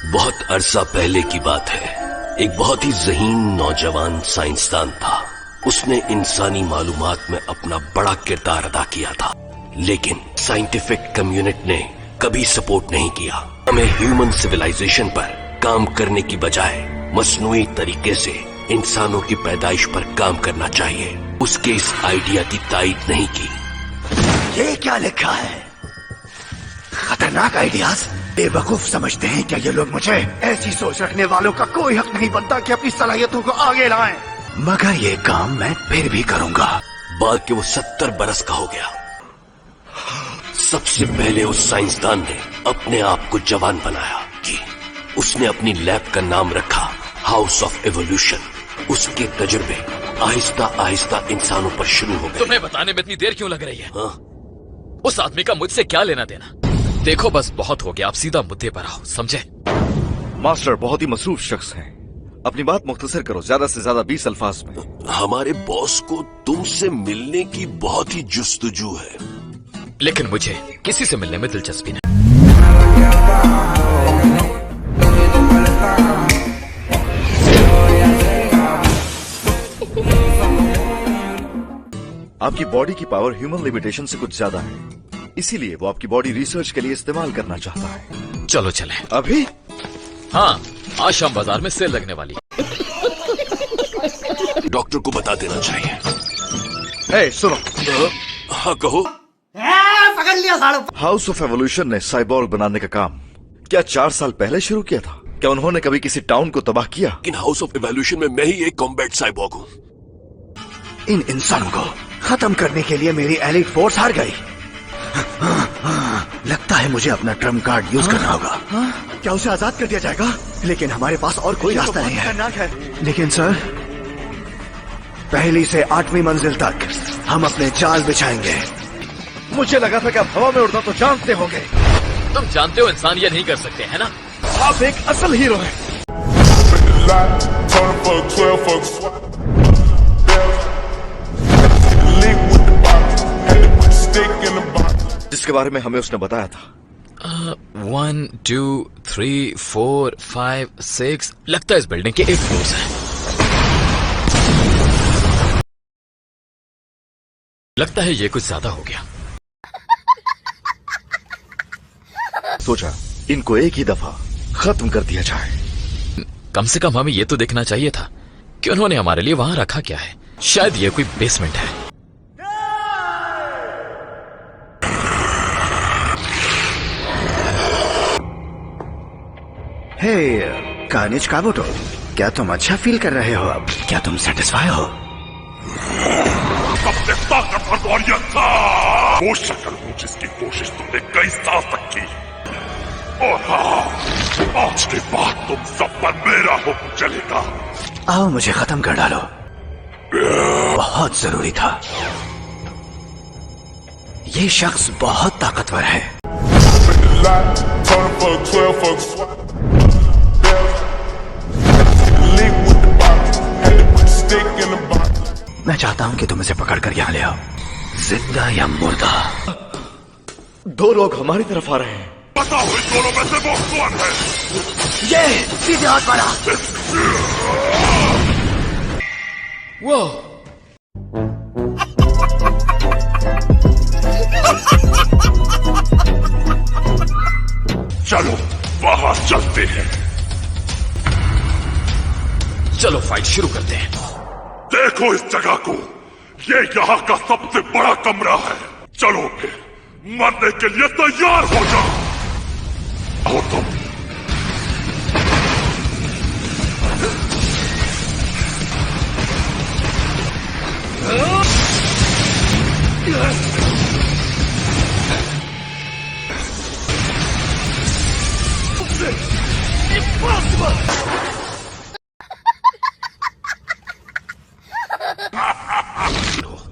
बहुत अरसा पहले की बात है। एक बहुत ही ज़हीन नौजवान साइंसदान था। उसने इंसानी मालूमात में अपना बड़ा किरदार अदा किया था, लेकिन साइंटिफिक कम्युनिटी ने कभी सपोर्ट नहीं किया। हमें ह्यूमन सिविलाइजेशन पर काम करने की बजाय मसनूई तरीके से इंसानों की पैदाइश पर काम करना चाहिए। उसके इस आइडिया की तायीद नहीं की। ये क्या लिखा है? खतरनाक आइडियाज। बेवकूफ समझते हैं क्या ये लोग मुझे? ऐसी सोच रखने वालों का कोई हक नहीं बनता कि अपनी सलाहियतों को आगे लाएं। मगर ये काम मैं फिर भी करूंगा। बाद के वो 70 बरस का हो गया। सबसे पहले उस साइंसदान ने अपने आप को जवान बनाया कि उसने अपनी लैब का नाम रखा हाउस ऑफ एवोल्यूशन। उसके तजुर्बे आहिस्ता आहिस्ता इंसानों पर शुरू हो गए। तुम्हें बताने में इतनी देर क्यों लग रही है? हाँ? उस आदमी का मुझसे क्या लेना देना? देखो बस बहुत हो गया, आप सीधा मुद्दे पर आओ, समझे? मास्टर बहुत ही मसरूफ शख्स हैं। अपनी बात मुख्तसर करो, ज्यादा से ज्यादा 20 अल्फाज में। हमारे बॉस को तुमसे मिलने की बहुत ही जुस्तजू है, लेकिन मुझे किसी से मिलने में दिलचस्पी नहीं। आपकी बॉडी की पावर ह्यूमन लिमिटेशन से कुछ ज्यादा है, इसीलिए वो आपकी बॉडी रिसर्च के लिए इस्तेमाल करना चाहता है। चलो चले। अभी? हाँ, आज शाम बाजार में सेल लगने वाली है। डॉक्टर को बता देना चाहिए। हे सुनो। हाँ कहो। पकड़ लिया साड़ू। हाउस ऑफ एवोल्यूशन ने साइबॉर्ग बनाने का काम क्या 4 साल पहले शुरू किया था? क्या उन्होंने कभी किसी टाउन को तबाह किया? लेकिन हाउस ऑफ एवोल्यूशन में मैं ही एक कॉम्बैट साइबॉर्ग हूँ। इन इंसानों को खत्म करने के लिए मेरी एलिट फोर्स हार गई। लगता है मुझे अपना ट्रम्प कार्ड यूज करना होगा। क्या उसे आजाद कर दिया जाएगा? लेकिन हमारे पास और कोई रास्ता नहीं है। लेकिन सर, पहली से 8वीं मंजिल तक हम अपने जाल बिछाएंगे। मुझे लगा था कि आप हवा में उड़ना तो जानते होंगे। तुम जानते हो इंसान ये नहीं कर सकते, है ना? आप एक असल हीरो हैं। जिसके बारे में हमें उसने बताया था। 1 2 3 4 5 6 लगता है इस बिल्डिंग के 8 फ्लोर्स हैं। लगता है ये कुछ ज्यादा हो गया। सोचा इनको एक ही दफा खत्म कर दिया जाए। कम से कम हमें ये तो देखना चाहिए था कि उन्होंने हमारे लिए वहां रखा क्या है। शायद ये कोई बेसमेंट है। हे कानिज काबुटो, क्या तुम अच्छा फील कर रहे हो अब? क्या तुम सेटिस्फाई हो? सबसे ताकतवर वॉरियर था वो शक्ल हूँ जिसकी कोशिश तुमने कई साल तक की। और हाँ, आज के बाद तुम सब पर मेरा हुक्म चलेगा। आओ मुझे खत्म कर डालो। बहुत जरूरी था। ये शख्स बहुत ताकतवर है। मैं चाहता हूं कि तुम इसे पकड़कर यहां ले आओ, जिंदा या मुर्दा। 2 लोग हमारी तरफ आ रहे हैं। बताओ इन दोनों में से वो कौन है? ये सीधे हाथ वाला। वो चलो बाहर चलते हैं। चलो फाइट शुरू करते हैं। देखो इस जगह को, ये यहाँ का सबसे बड़ा कमरा है। चलो फिर मरने के लिए तैयार हो जाओ। आओ तुम।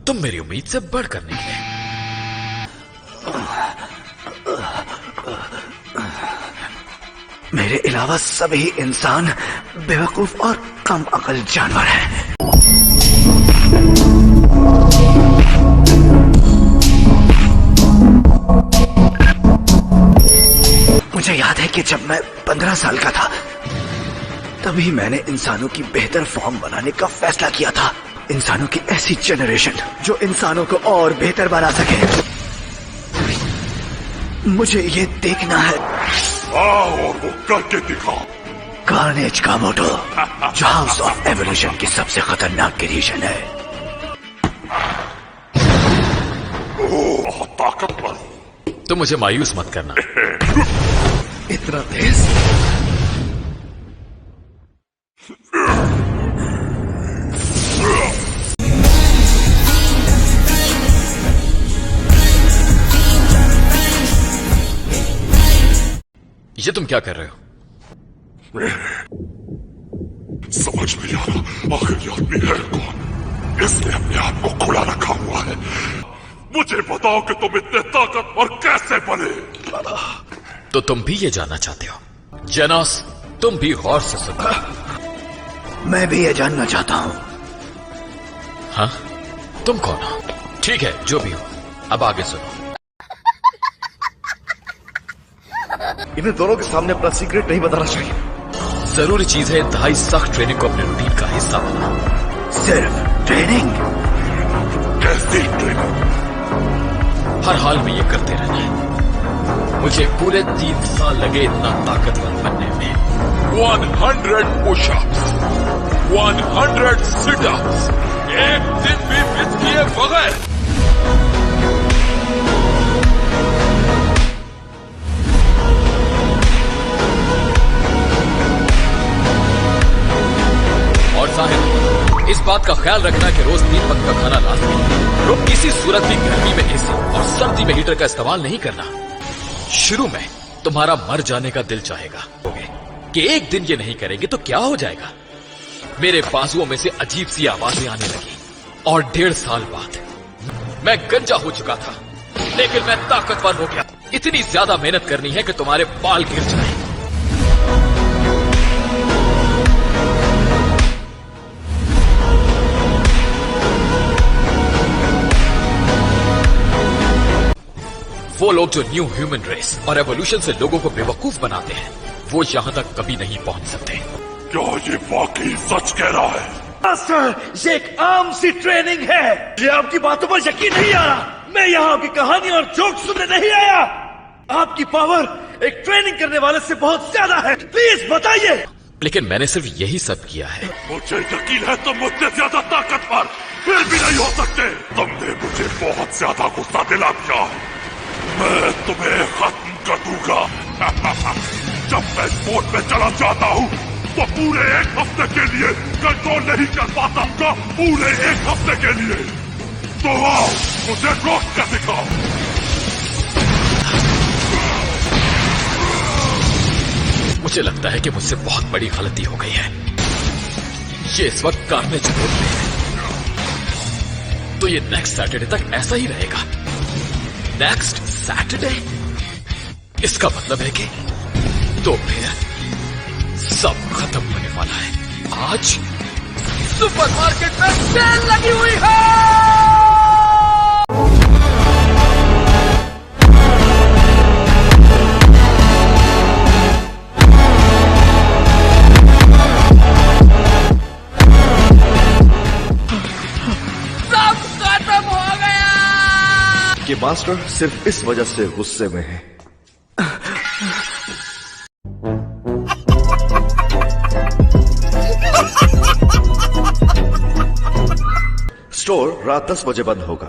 तुम मेरी उम्मीद से बढ़कर निकले। मेरे अलावा सभी इंसान बेवकूफ और कम अकल जानवर हैं। मुझे याद है कि जब मैं 15 साल का था तभी मैंने इंसानों की बेहतर फॉर्म बनाने का फैसला किया था। इंसानों की ऐसी जनरेशन जो इंसानों को और बेहतर बना सके। मुझे ये देखना है। आओ और वो करके दिखाओ। कार्नेज का मोटो जो हाउस ऑफ एवोल्यूशन की सबसे खतरनाक क्रिएशन है। बहुत ताकतवर हो। तो मुझे मायूस मत करना। इतना तेज? ये तुम क्या कर रहे हो? समझ नहीं आ रहा आखिर ये आदमी है कौन। इसने अपने आप को खुला रखा हुआ है। मुझे बताओ कि तुम इतने ताकतवर कैसे बने। तो तुम भी ये जानना चाहते हो? जेनोस, तुम भी गौर से सुनो। मैं भी ये जानना चाहता हूँ। हाँ? तुम कौन हो? ठीक है, जो भी हो, अब आगे सुनो। इन्हें दोनों के सामने अपना सीक्रेट नहीं बताना चाहिए। जरूरी चीज है इंतहाई सख्त ट्रेनिंग को अपने रूटीन का हिस्सा बनाना। सिर्फ ट्रेनिंग? कैसी ट्रेनिंग? हर हाल में ये करते रहना है। मुझे पूरे 3 साल लगे इतना ताकतवर बनने में। 100 पुशअप्स, 100 सिटअप्स, एक दिन भी मिस किए बगैर। और साहिब, इस बात का ख्याल रखना कि रोज 3 वक्त का खाना लाजमी है। किसी सूरत की गर्मी में एसी और सर्दी में हीटर का इस्तेमाल नहीं करना। शुरू में तुम्हारा मर जाने का दिल चाहेगा कि एक दिन ये नहीं करेंगे तो क्या हो जाएगा। मेरे बाजुओं में से अजीब सी आवाजें आने लगी और 1.5 साल बाद मैं गंजा हो चुका था, लेकिन मैं ताकतवर हो गया। इतनी ज्यादा मेहनत करनी है कि तुम्हारे बाल गिर जाए। वो लोग जो न्यू ह्यूमन रेस और एवोल्यूशन से लोगों को बेवकूफ बनाते हैं, वो यहां तक कभी नहीं पहुंच सकते। क्या ये वाकई सच कह रहा है? मास्टर, ये एक आम सी ट्रेनिंग है। ये आपकी बातों पर यकीन नहीं आ रहा। मैं यहाँ आपकी कहानी और जोक सुनने नहीं आया। आपकी पावर एक ट्रेनिंग करने वाले से बहुत ज्यादा है। प्लीज बताइए। लेकिन मैंने सिर्फ यही सब किया है। मुझे यकीन है तुम मुझसे ज्यादा ताकतवर फिर भी नहीं हो सकते। तुमने मुझे बहुत ज्यादा गुस्सा दिला दिया। मैं तुम्हें खत्म कर दूंगा। जब मैं स्पोर्ट में चला जाता हूँ तो पूरे 1 हफ्ते के लिए कंट्रोल नहीं कर पाता। पूरे 1 हफ्ते के लिए। तो आओ मुझे रोक कर दिखाओ। मुझे लगता है कि मुझसे बहुत बड़ी गलती हो गई है। ये इस वक्त कार्नेज मोड में है, तो ये नेक्स्ट सैटरडे तक ऐसा ही रहेगा। Next Saturday? इसका मतलब है कि तो फिर सब खत्म होने वाला है। आज सुपरमार्केट में सेल लगी हुई है। सब खत्म हो गया। कि मास्टर सिर्फ इस वजह से गुस्से में है। स्टोर रात 10 बजे बंद होगा।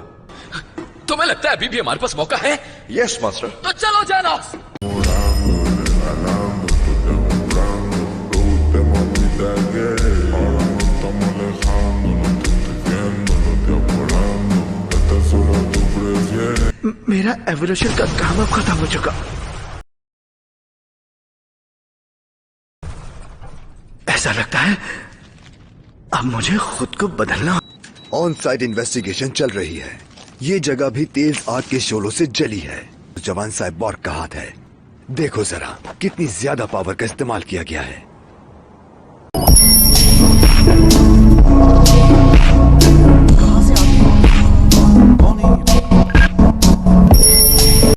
तुम्हें लगता है अभी भी हमारे पास मौका है? Yes master. तो चलो जेनोस। मेरा एवोल्यूशन का काम अब खत्म हो चुका। ऐसा लगता है अब मुझे खुद को बदलना। ऑन साइट इन्वेस्टिगेशन चल रही है। ये जगह भी तेज आग के शोलों से जली है। जवान साइबॉर्ग का हाथ है। देखो जरा कितनी ज्यादा पावर का इस्तेमाल किया गया है।